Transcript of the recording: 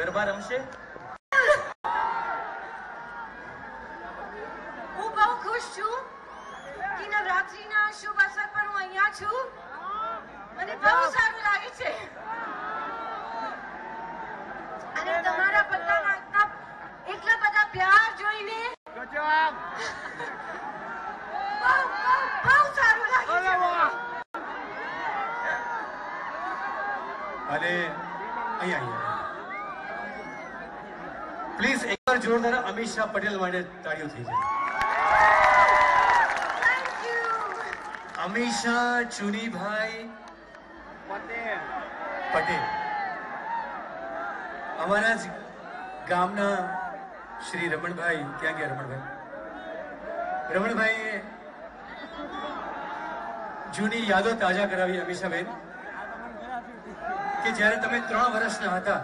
ગરબા રમશે? હું બહુ ખુશ છું કે નવરાત્રીના શુભ અવસર પર હું અહીંયા છું. મને બહુ સારું લાગે છે અને તમારા બધાના એટલા બધા પ્યાર જોઈને બહુ સારું લાગે છે. અને અહીંયા પ્લીઝ એકવાર જોરદાર અમિત શાહ પટેલ માટે તાળીઓ થઈ જાય. અમિત શાહ ચુનીભાઈ પટેલ અમારા જ ગામના શ્રી રમણભાઈ. ક્યાં ગયા રમણભાઈ? રમણભાઈએ જૂની યાદો તાજા કરાવી અમીષાબેન કે જ્યારે તમે 3 વર્ષના હતા